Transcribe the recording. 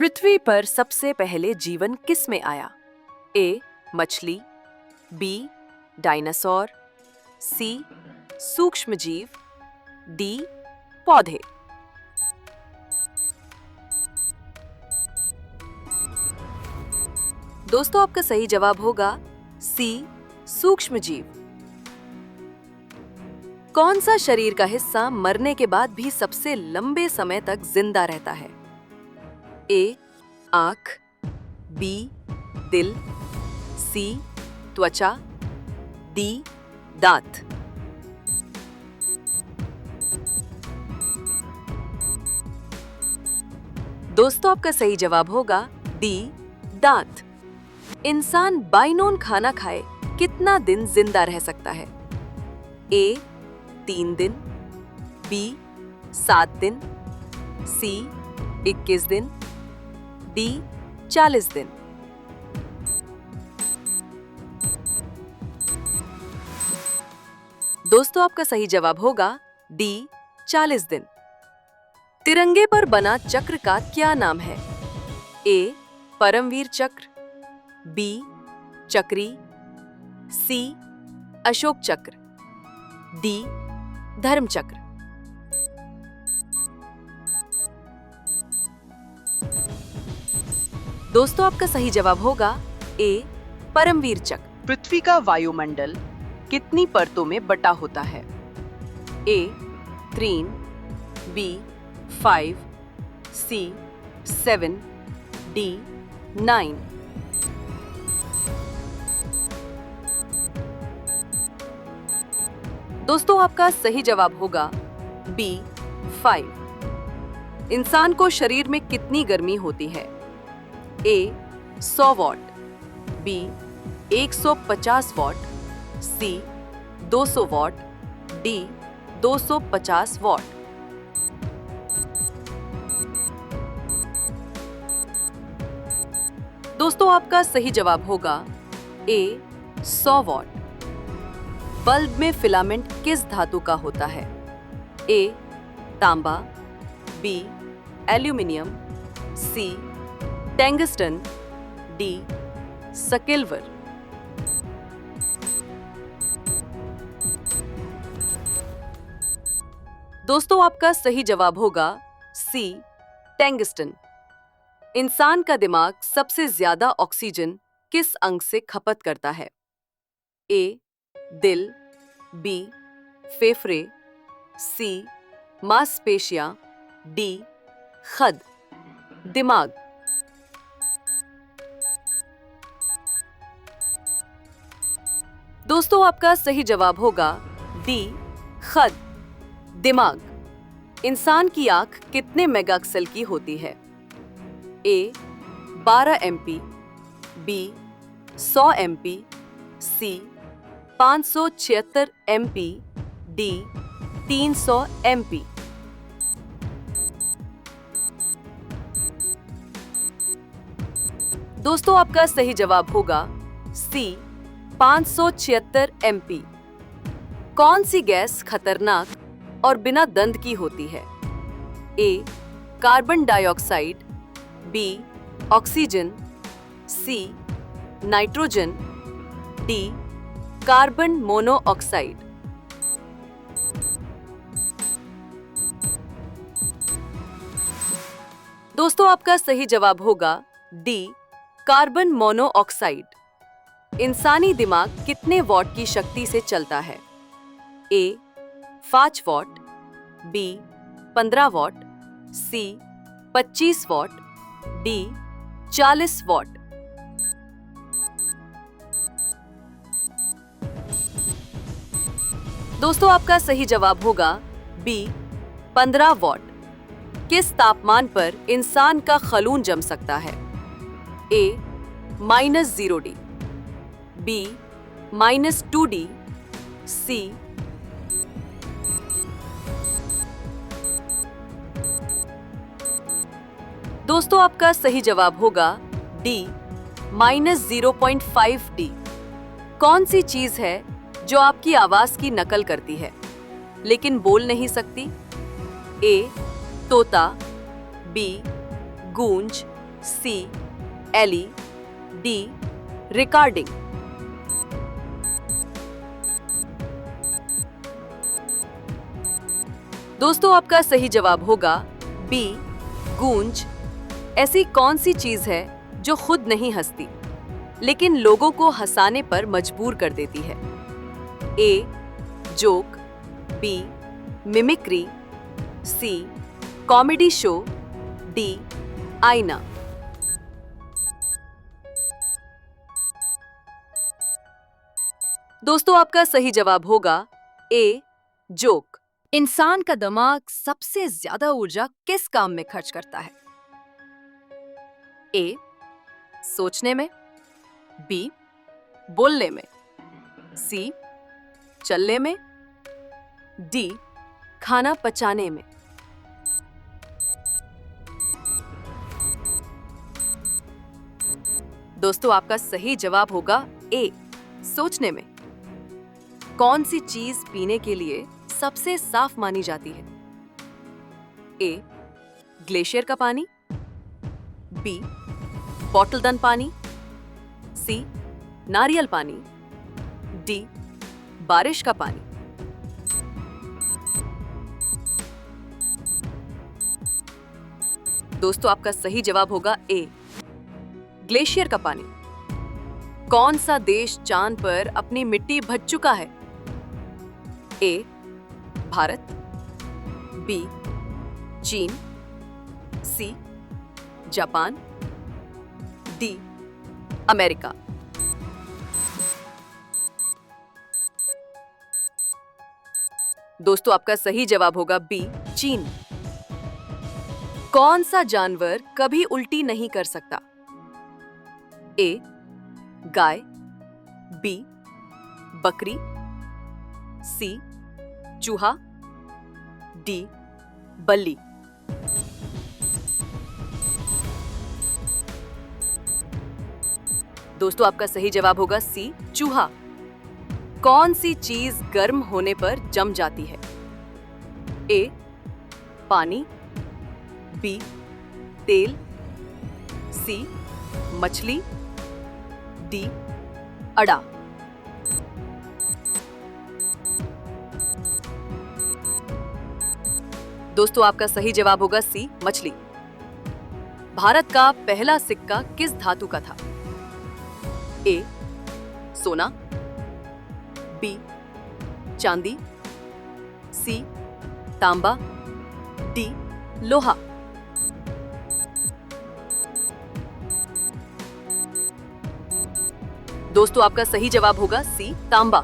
पृथ्वी पर सबसे पहले जीवन किस में आया? ए. मछली, बी. डायनासोर, सी. सूक्ष्मजीव, डी. पौधे। दोस्तों, आपका सही जवाब होगा सी. सूक्ष्मजीव। कौन सा शरीर का हिस्सा मरने के बाद भी सबसे लंबे समय तक जिंदा रहता है? ए. आंख, बी. दिल, सी. त्वचा, डी. दांत। दोस्तों, आपका सही जवाब होगा डी. दांत। इंसान बाइनोन खाना खाए कितना दिन जिंदा रह सकता है? ए. 3 दिन, बी. 7 दिन, सी. 21 दिन, डी. 40 दिन। दोस्तों, आपका सही जवाब होगा डी. 40 दिन। तिरंगे पर बना चक्र का क्या नाम है? ए. परमवीर चक्र, बी. चक्री, सी. अशोक चक्र, डी. धर्म चक्र। दोस्तों, आपका सही जवाब होगा ए. परमवीर चक्र। पृथ्वी का वायुमंडल कितनी परतों में बटा होता है? ए. 3, बी. 5, सी. 7, डी. 9। दोस्तों, आपका सही जवाब होगा बी. 5। इंसान को शरीर में कितनी गर्मी होती है? A. 100 watt, B. 150 watt, C. 200 watt, D. 250 watt. दोस्तों, आपका सही जवाब होगा ए. 100 वॉट। बल्ब में फिलामेंट किस धातु का होता है? ए. तांबा, B. Aluminium, C. Tungsten, D. Silver. दोस्तों, आपका सही जवाब होगा सी. टंगस्टन। इंसान का दिमाग सबसे ज्यादा ऑक्सीजन किस अंग से खपत करता है? ए. दिल, बी. फेफड़े, सी. मांसपेशियां, डी. खद। दिमाग। दोस्तों, आपका सही जवाब होगा डी. खद। दिमाग। इंसान की आंख कितने मेगापिक्सल की होती है? ए. 12 MP, बी. 100 MP, सी. 576 MP, डी. 300 MP। दोस्तों, आपका सही जवाब होगा सी. 576 MP। कौन सी गैस खतरनाक और बिना दंड की होती है? A. Carbon dioxide, B. Oxygen, C. Nitrogen, D. Carbon monoxide. दोस्तों, आपका सही जवाब होगा डी. Carbon monoxide. इंसानी दिमाग कितने वॉट की शक्ति से चलता है? A. 5 watt, B. 15 watt, C. 25 watt, D. 40 watt. दोस्तों, आपका सही जवाब होगा बी. 15 वॉट। किस तापमान पर इंसान का खलून जम सकता है? ए. -0°, बी. -2°, सी. दोस्तों, आपका सही जवाब होगा डी. -0.5°। कौन सी चीज है जो आपकी आवाज की नकल करती है लेकिन बोल नहीं सकती? ए. तोता, बी. गूंज, सी एली, डी रिकॉर्डिंग। दोस्तों आपका सही जवाब होगा बी गूंज। ऐसी कौन सी चीज है जो खुद नहीं हंसती लेकिन लोगों को हंसाने पर मजबूर कर देती है? A joke, B mimicry, C comedy show, D आईना। दोस्तों आपका सही जवाब होगा ए जोक। इंसान का दिमाग सबसे ज्यादा ऊर्जा किस काम में खर्च करता है? ए सोचने में, बी बोलने में, सी चलने में, डी खाना पचाने में। दोस्तों आपका सही जवाब होगा ए सोचने में। कौन सी चीज पीने के लिए सबसे साफ मानी जाती है? ए ग्लेशियर का पानी, बी बॉटलबंद पानी, सी नारियल पानी, डी बारिश का पानी। दोस्तों आपका सही जवाब होगा ए ग्लेशियर का पानी। कौन सा देश चांद पर अपनी मिट्टी भर चुका है? ए भारत, बी चीन, सी जापान, डी अमेरिका। दोस्तों आपका सही जवाब होगा बी चीन। कौन सा जानवर कभी उल्टी नहीं कर सकता? ए गाय, बी बकरी, सी चूहा, डी बल्ली। दोस्तों आपका सही जवाब होगा सी चूहा। कौन सी चीज गर्म होने पर जम जाती है? ए पानी, बी तेल, सी मछली, डी अड़ा। दोस्तों आपका सही जवाब होगा सी मछली। भारत का पहला सिक्का किस धातु का था? ए सोना, बी चांदी, सी तांबा, डी लोहा। दोस्तों आपका सही जवाब होगा सी तांबा।